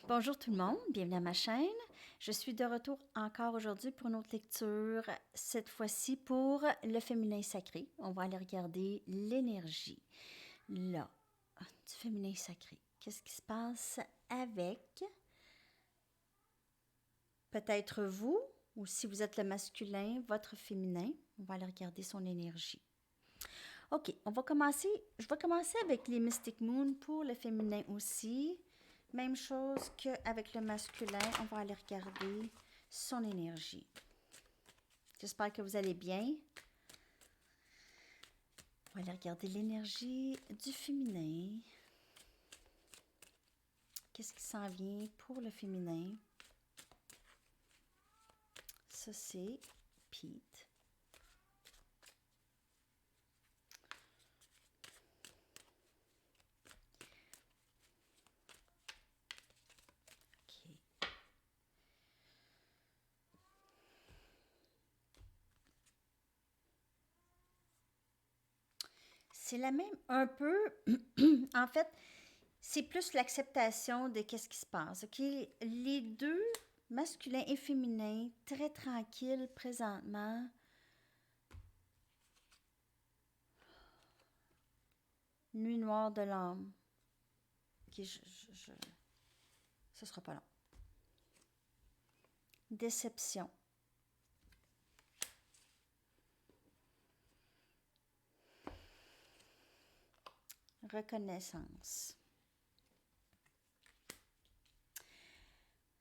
Bonjour tout le monde, bienvenue à ma chaîne. Je suis de retour encore aujourd'hui pour une autre lecture, cette fois-ci pour le féminin sacré. On va aller regarder l'énergie, là, du féminin sacré. Qu'est-ce qui se passe avec peut-être vous, ou si vous êtes le masculin, votre féminin. On va aller regarder son énergie. Ok, je vais commencer avec les Mystic Moon pour le féminin aussi. Même chose qu'avec le masculin, on va aller regarder son énergie. J'espère que vous allez bien. On va aller regarder l'énergie du féminin. Qu'est-ce qui s'en vient pour le féminin? Ça, c'est Pete. OK. C'est la même, un peu, en fait, c'est plus l'acceptation de qu'est-ce qui se passe. OK? Les deux, masculin et féminin, très tranquilles présentement. Nuit noire de l'âme. OK, ce sera pas long. Déception. Reconnaissance.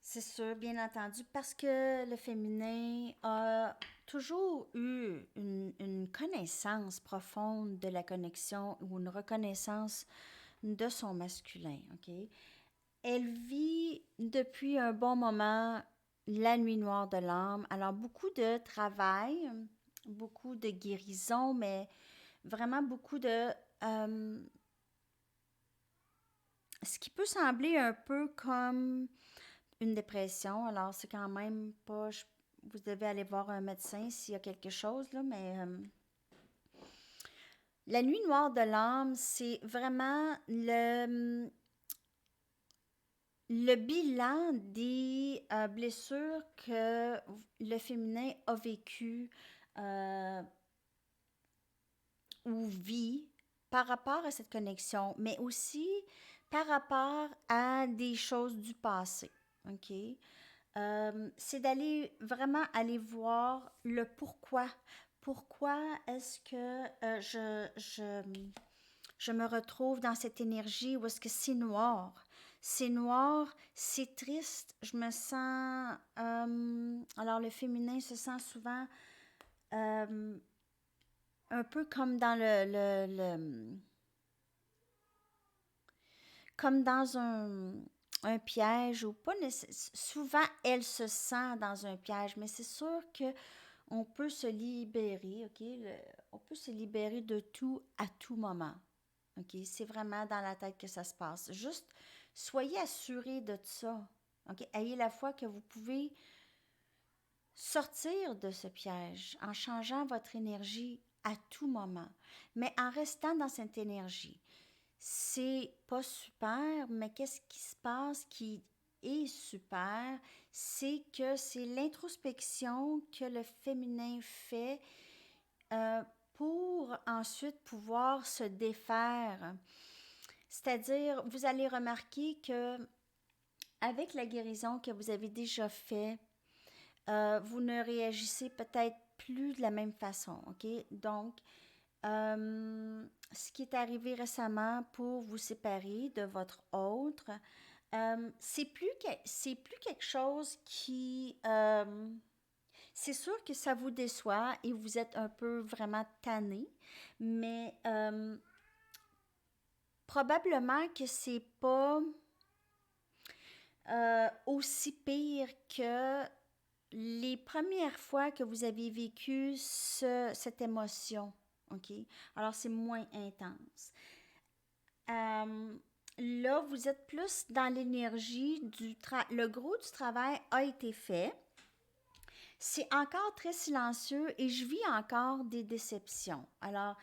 C'est sûr, bien entendu, parce que le féminin a toujours eu une connaissance profonde de la connexion ou une reconnaissance de son masculin, OK? Elle vit depuis un bon moment la nuit noire de l'âme. Alors, beaucoup de travail, beaucoup de guérison, mais vraiment beaucoup de... ce qui peut sembler un peu comme une dépression. Alors, c'est quand même pas... vous devez aller voir un médecin s'il y a quelque chose, là, mais... la nuit noire de l'âme, c'est vraiment le bilan des blessures que le féminin a vécues ou vit par rapport à cette connexion, mais aussi par rapport à des choses du passé. OK? C'est d'aller vraiment aller voir le pourquoi. Pourquoi est-ce que je me retrouve dans cette énergie où est-ce que c'est noir? C'est noir, c'est triste, je me sens... alors le féminin se sent souvent un peu comme dans comme dans un piège ou pas souvent elle se sent dans un piège, mais c'est sûr que on peut se libérer, OK? On peut se libérer de tout à tout moment. OK? C'est vraiment dans la tête que ça se passe. Juste, soyez assurés de ça. OK? Ayez la foi que vous pouvez sortir de ce piège en changeant votre énergie à tout moment, mais en restant dans cette énergie. C'est pas super, mais qu'est-ce qui se passe qui est super, c'est que c'est l'introspection que le féminin fait pour ensuite pouvoir se défaire. C'est-à-dire, vous allez remarquer que avec la guérison que vous avez déjà faite, vous ne réagissez peut-être plus de la même façon, OK? Donc, ce qui est arrivé récemment pour vous séparer de votre autre, c'est plus quelque chose qui... c'est sûr que ça vous déçoit et vous êtes un peu vraiment tanné, mais probablement que c'est pas aussi pire que les premières fois que vous avez vécu cette émotion. OK? Alors, c'est moins intense. Là, vous êtes plus dans l'énergie le gros du travail a été fait. C'est encore très silencieux et je vis encore des déceptions. Alors,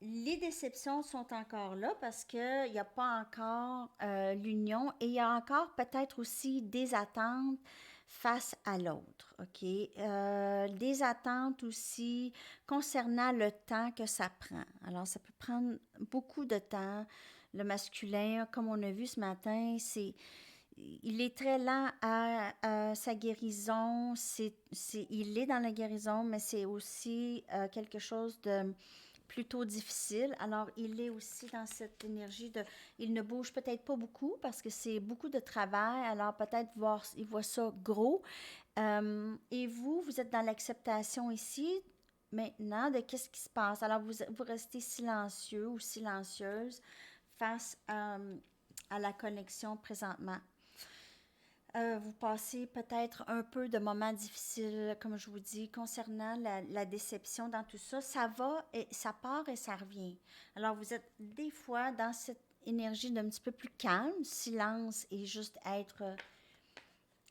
les déceptions sont encore là parce qu'il n'y a pas encore l'union et il y a encore peut-être aussi des attentes face à l'autre, OK? Des attentes aussi concernant le temps que ça prend. Alors, ça peut prendre beaucoup de temps. Le masculin, comme on a vu ce matin, il est très lent à sa guérison. Il est dans la guérison, mais c'est aussi quelque chose de plutôt difficile. Alors, il est aussi dans cette énergie de... Il ne bouge peut-être pas beaucoup parce que c'est beaucoup de travail. Alors, peut-être il voit ça gros. Et vous, vous êtes dans l'acceptation ici, maintenant, de qu'est-ce qui se passe. Alors, vous restez silencieux ou silencieuse face à la connexion présentement. Vous passez peut-être un peu de moments difficiles, comme je vous dis, concernant la déception dans tout ça. Ça va et ça part et ça revient. Alors, vous êtes des fois dans cette énergie d'un petit peu plus calme, silence et juste être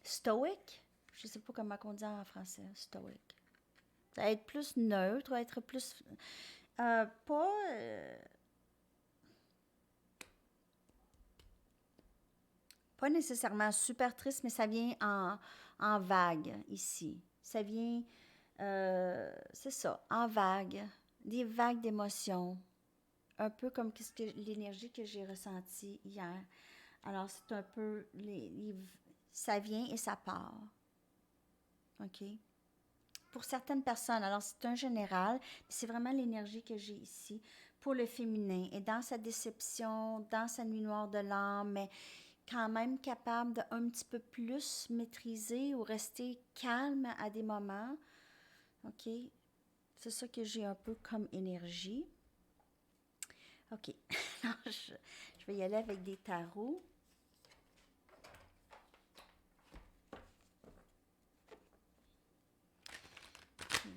stoïque. Je ne sais pas comment on dit en français, stoïque. Être plus neutre, être plus... pas... pas nécessairement super triste, mais ça vient en vague ici. Ça vient, c'est ça, en vague, des vagues d'émotions, un peu comme l'énergie que j'ai ressentie hier. Alors, c'est un peu, ça vient et ça part. OK? Pour certaines personnes, alors c'est un général, c'est vraiment l'énergie que j'ai ici pour le féminin. Et dans sa déception, dans sa nuit noire de l'âme, mais quand même capable de un petit peu plus maîtriser ou rester calme à des moments. OK? C'est ça que j'ai un peu comme énergie. OK. Alors, je vais y aller avec des tarots.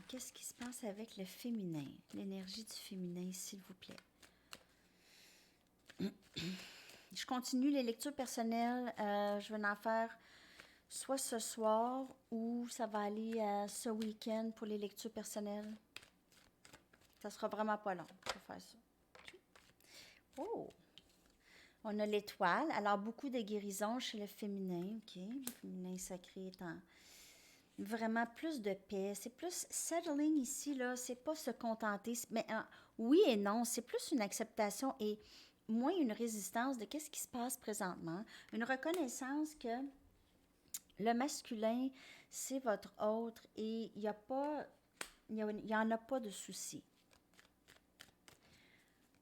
Qu'est-ce qui se passe avec le féminin? L'énergie du féminin, s'il vous plaît. Je continue les lectures personnelles. Je vais en faire soit ce soir ou ça va aller ce week-end pour les lectures personnelles. Ça sera vraiment pas long pour faire ça. Oh! On a l'étoile. Alors, beaucoup de guérison chez le féminin. OK. Le féminin sacré est en vraiment plus de paix. C'est plus settling ici, là. C'est pas se contenter. Mais oui et non. C'est plus une acceptation et moins une résistance de qu'est-ce qui se passe présentement. Une reconnaissance que le masculin, c'est votre autre et il n'y a pas, il y en a pas de souci.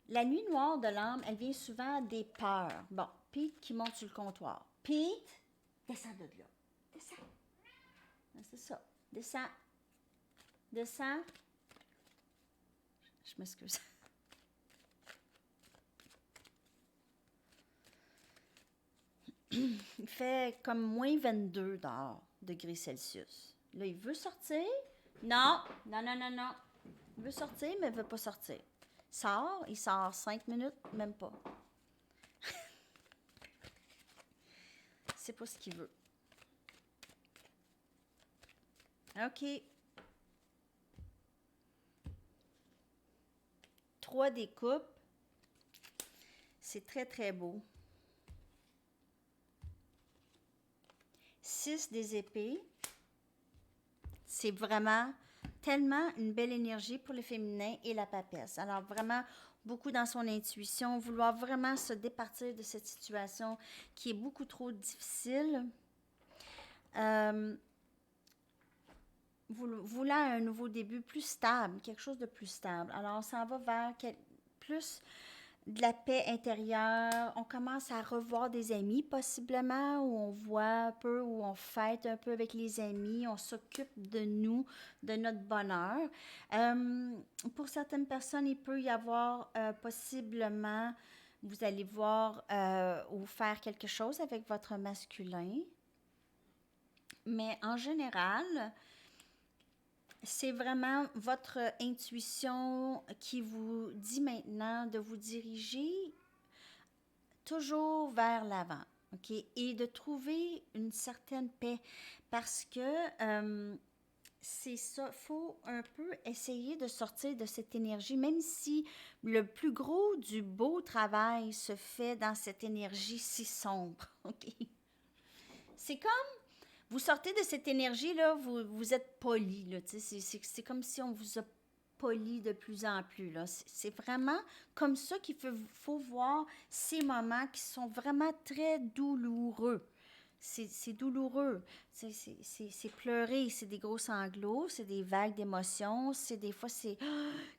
La nuit noire de l'âme, elle vient souvent des peurs. Bon, Pete qui monte sur le comptoir. Pete, descends de là. Descends. C'est ça. Descends. Descends. Je m'excuse. Il fait comme moins 22 dehors, degrés Celsius. Là, il veut sortir. Non, non, non, non, non. Il veut sortir, mais il ne veut pas sortir. Il sort 5 minutes, même pas. C'est pas ce qu'il veut. OK. 3 des coupes. C'est très, très beau. 6 des épées. C'est vraiment tellement une belle énergie pour le féminin et la papesse. Alors vraiment, beaucoup dans son intuition, vouloir vraiment se départir de cette situation qui est beaucoup trop difficile. Voulant un nouveau début plus stable, quelque chose de plus stable. Alors on s'en va vers plus de la paix intérieure. On commence à revoir des amis possiblement, où on voit un peu, où on fête un peu avec les amis, on s'occupe de nous, de notre bonheur. Pour certaines personnes, il peut y avoir possiblement, vous allez voir ou faire quelque chose avec votre masculin. Mais en général, c'est vraiment votre intuition qui vous dit maintenant de vous diriger toujours vers l'avant, OK? Et de trouver une certaine paix parce que c'est ça. Il faut un peu essayer de sortir de cette énergie, même si le plus gros du beau travail se fait dans cette énergie si sombre. OK? C'est comme vous sortez de cette énergie-là, vous êtes poli. Là, c'est comme si on vous a poli de plus en plus. Là. C'est vraiment comme ça qu'il faut voir ces moments qui sont vraiment très douloureux. C'est douloureux. C'est pleurer, c'est des gros sanglots, c'est des vagues d'émotions, c'est des fois c'est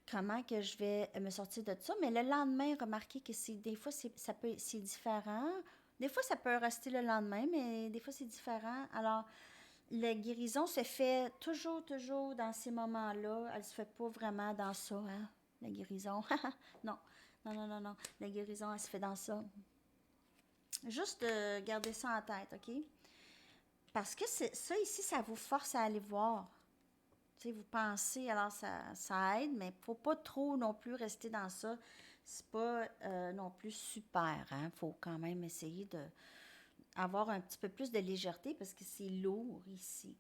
comment que je vais me sortir de ça. Mais le lendemain, remarquez que des fois c'est différent. Des fois ça peut rester le lendemain, mais des fois c'est différent. Alors la guérison se fait toujours dans ces moments-là. Elle se fait pas vraiment dans ça, hein, la guérison. Non, non. La guérison, elle se fait dans ça. Juste garder ça en tête, OK? Parce que ça ici, ça vous force à aller voir. Tu sais, vous pensez, alors ça aide, mais il ne faut pas trop non plus rester dans ça. C'est pas non plus super, hein? Faut quand même essayer de avoir un petit peu plus de légèreté parce que c'est lourd ici.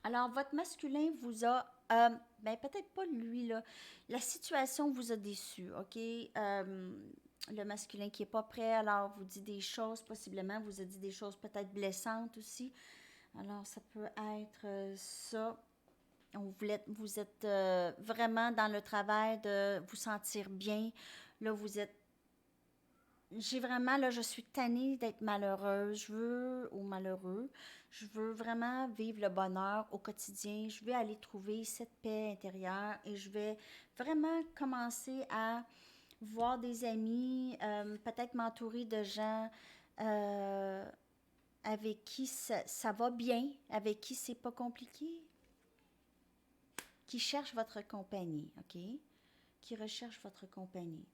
Alors, votre masculin vous a, ben peut-être pas lui, là, la situation vous a déçu, OK? Le masculin qui est pas prêt, alors vous dit des choses, possiblement, vous a dit des choses peut-être blessantes aussi. Alors, ça peut être ça. Vous êtes vraiment dans le travail de vous sentir bien. Là, vous êtes j'ai vraiment, là, je suis tannée d'être malheureuse, je veux, ou malheureux, je veux vraiment vivre le bonheur au quotidien, je vais aller trouver cette paix intérieure et je vais vraiment commencer à voir des amis, peut-être m'entourer de gens euh, avec qui ça va bien, avec qui c'est pas compliqué, qui cherchent votre compagnie, OK? Qui recherchent votre compagnie.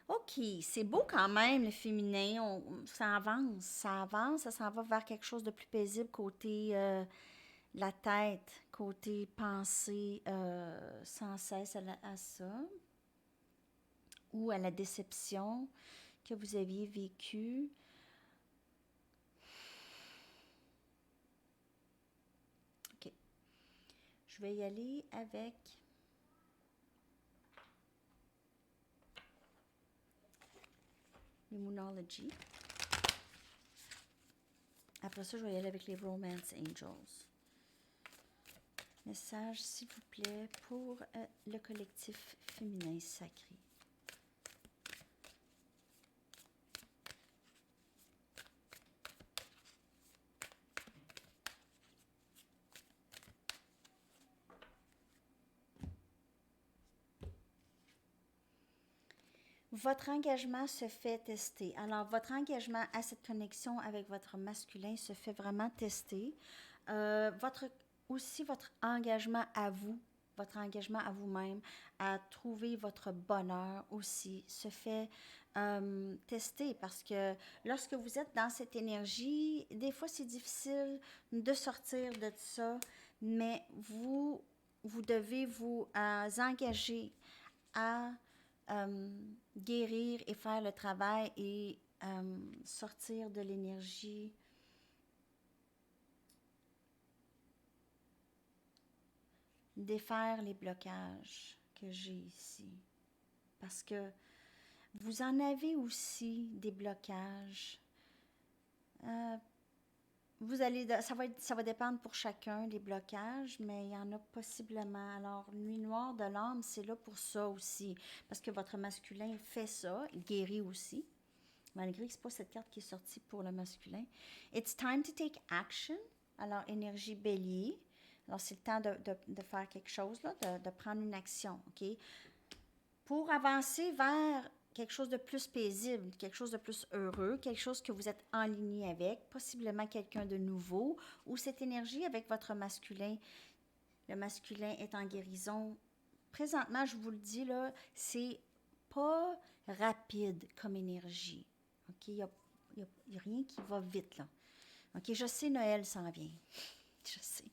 OK, c'est beau quand même, le féminin. Ça avance, ça s'en va vers quelque chose de plus paisible côté la tête, côté pensée sans cesse à ça, ou à la déception que vous aviez vécue. OK, je vais y aller avec l'Immunology. Après ça, je vais y aller avec les Romance Angels. Message, s'il vous plaît, pour le collectif féminin sacré. Votre engagement se fait tester. Alors, votre engagement à cette connexion avec votre masculin se fait vraiment tester. Aussi, votre engagement à vous, votre engagement à vous-même, à trouver votre bonheur aussi, se fait tester parce que lorsque vous êtes dans cette énergie, des fois, c'est difficile de sortir de ça, mais vous devez vous engager à euh, guérir et faire le travail et sortir de l'énergie. Défaire les blocages que j'ai ici. Parce que vous en avez aussi des blocages. Euh, ça va dépendre pour chacun des blocages, mais il y en a possiblement. Alors, Nuit noire de l'âme, c'est là pour ça aussi. Parce que votre masculin fait ça, il guérit aussi. Malgré que ce n'est pas cette carte qui est sortie pour le masculin. It's time to take action. Alors, énergie bélier. Alors, c'est le temps de faire quelque chose, là, de prendre une action, OK? Pour avancer vers quelque chose de plus paisible, quelque chose de plus heureux, quelque chose que vous êtes en ligne avec, possiblement quelqu'un de nouveau, ou cette énergie avec votre masculin. Le masculin est en guérison. Présentement, je vous le dis, là, c'est pas rapide comme énergie. OK? Il y a rien qui va vite, là. OK? Je sais, Noël s'en vient. Je sais.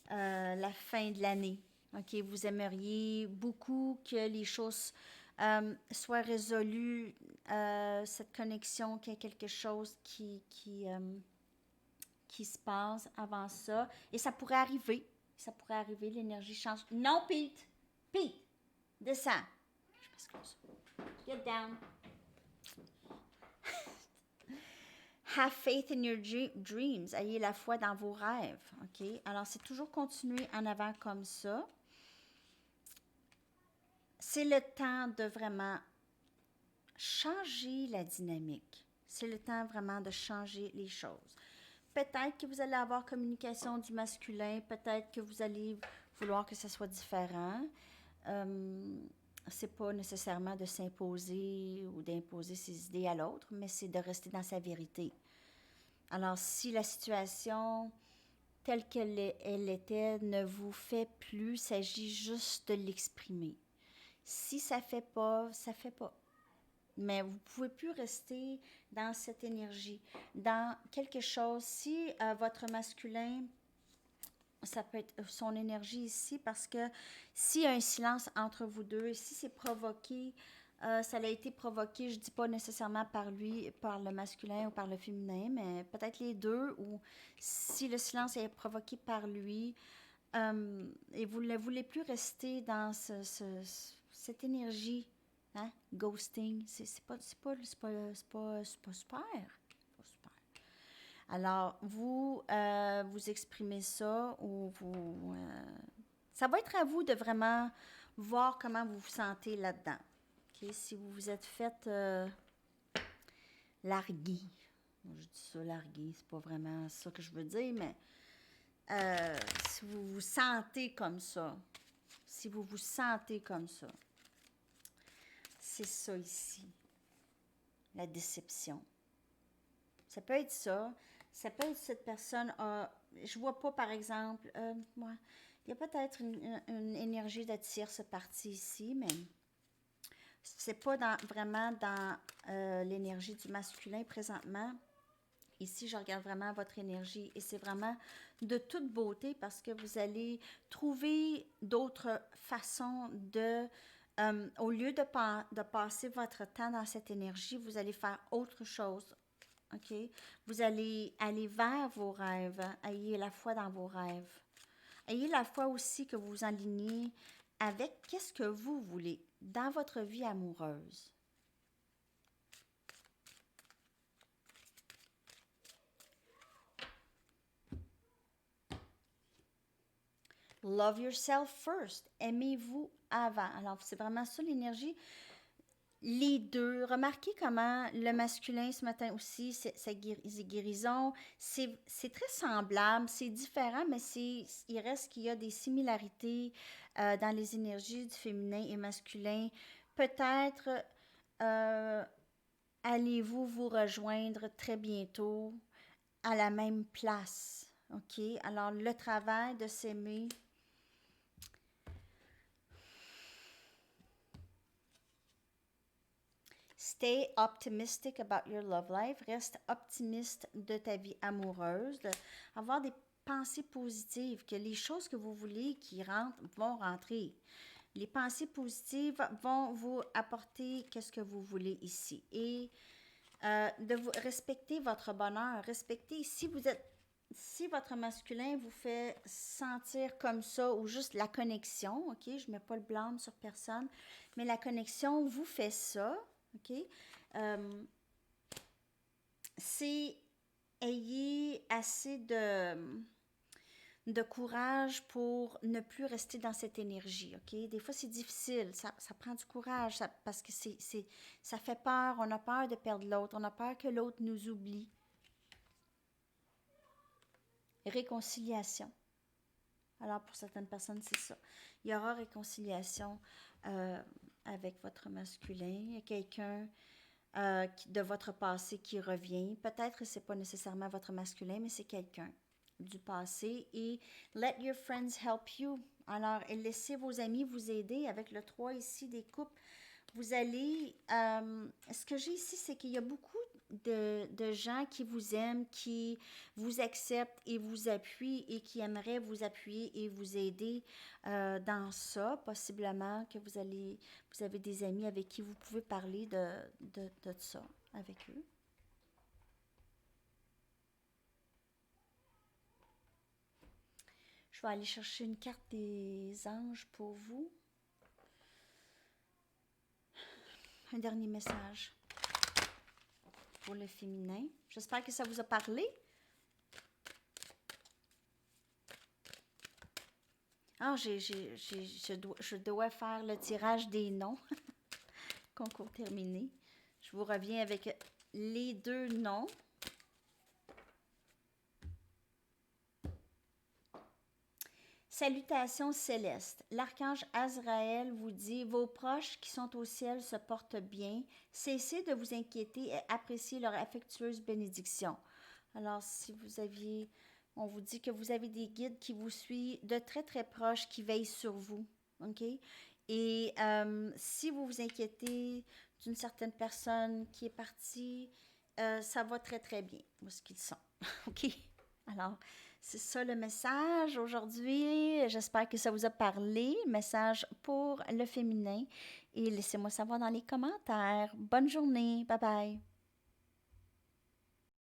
La fin de l'année. OK? Vous aimeriez beaucoup que les choses soient résolues, cette connexion, qu'il y ait quelque chose qui se passe avant ça. Et ça pourrait arriver. Ça pourrait arriver, l'énergie change. Non, Pete! Pete! Descends! Je m'excuse. Get down. Have faith in your dreams. Ayez la foi dans vos rêves. OK? Alors, c'est toujours continuer en avant comme ça. C'est le temps de vraiment changer la dynamique. C'est le temps vraiment de changer les choses. Peut-être que vous allez avoir communication du masculin, peut-être que vous allez vouloir que ça soit différent. C'est pas nécessairement de s'imposer ou d'imposer ses idées à l'autre, mais c'est de rester dans sa vérité. Alors, si la situation telle qu'elle était ne vous fait plus, il s'agit juste de l'exprimer. Si ça fait pas, ça fait pas. Mais vous ne pouvez plus rester dans cette énergie, dans quelque chose. Si votre masculin, ça peut être son énergie ici, parce que s'il y a un silence entre vous deux, si c'est provoqué, ça a été provoqué, je ne dis pas nécessairement par lui, par le masculin ou par le féminin, mais peut-être les deux, ou si le silence est provoqué par lui, et vous ne voulez plus rester dans cette énergie, hein? Ghosting, c'est pas super. Alors, vous exprimez ça ou ça va être à vous de vraiment voir comment vous vous sentez là-dedans. Okay? Si vous vous êtes fait larguer, je dis ça, larguer, c'est pas vraiment ça que je veux dire, mais si vous vous sentez comme ça, c'est ça ici, la déception. Ça peut être ça. Ça peut être cette personne je vois pas, par exemple, moi, il y a peut-être une énergie de tierce partie ici, mais c'est pas vraiment dans l'énergie du masculin présentement. Ici, je regarde vraiment votre énergie et c'est vraiment de toute beauté parce que vous allez trouver d'autres façons de... au lieu de passer votre temps dans cette énergie, vous allez faire autre chose. OK? Vous allez aller vers vos rêves. Ayez la foi dans vos rêves. Ayez la foi aussi que vous vous alignez avec qu'est-ce que vous voulez dans votre vie amoureuse. Love yourself first. Aimez-vous avant. Alors, c'est vraiment ça l'énergie. Les deux. Remarquez comment le masculin ce matin aussi, sa guérison, c'est très semblable, c'est différent, mais il reste qu'il y a des similarités dans les énergies du féminin et masculin. Peut-être allez-vous vous rejoindre très bientôt à la même place. OK? Alors, le travail de s'aimer. Stay optimistic about your love life. Reste optimiste de ta vie amoureuse. Avoir des pensées positives, que les choses que vous voulez qui rentrent vont rentrer. Les pensées positives vont vous apporter qu'est-ce que vous voulez ici. Et de vous respecter votre bonheur. Respectez si votre masculin vous fait sentir comme ça ou juste la connexion, OK? Je ne mets pas le blâme sur personne, mais la connexion vous fait ça. OK? C'est ayez assez de courage pour ne plus rester dans cette énergie, OK? Des fois, c'est difficile, ça prend du courage, parce que ça fait peur, on a peur de perdre l'autre, on a peur que l'autre nous oublie. Réconciliation. Alors, pour certaines personnes, c'est ça. Il y aura réconciliation avec votre masculin. Il y a quelqu'un de votre passé qui revient. Peut-être que ce n'est pas nécessairement votre masculin, mais c'est quelqu'un du passé. Et let your friends help you. Alors, laissez vos amis vous aider. Avec le 3 ici des coupes, vous allez... ce que j'ai ici, c'est qu'il y a beaucoup de gens qui vous aiment, qui vous acceptent et vous appuient et qui aimeraient vous appuyer et vous aider dans ça. Possiblement que vous avez des amis avec qui vous pouvez parler de ça avec eux. vais aller chercher une carte des anges pour vous. Un dernier message pour le féminin. J'espère que ça vous a parlé. Ah, je dois faire le tirage des noms. Concours terminé. Je vous reviens avec les 2 noms. Salutations célestes. L'archange Azraël vous dit: vos proches qui sont au ciel se portent bien. Cessez de vous inquiéter et appréciez leur affectueuse bénédiction. Alors, si vous aviez... On vous dit que vous avez des guides qui vous suivent de très très proches, qui veillent sur vous. OK? Et si vous vous inquiétez d'une certaine personne qui est partie, ça va très très bien où est-ce qu'ils sont. OK? Alors, c'est ça le message aujourd'hui. J'espère que ça vous a parlé. Message pour le féminin. Et laissez-moi savoir dans les commentaires. Bonne journée. Bye bye.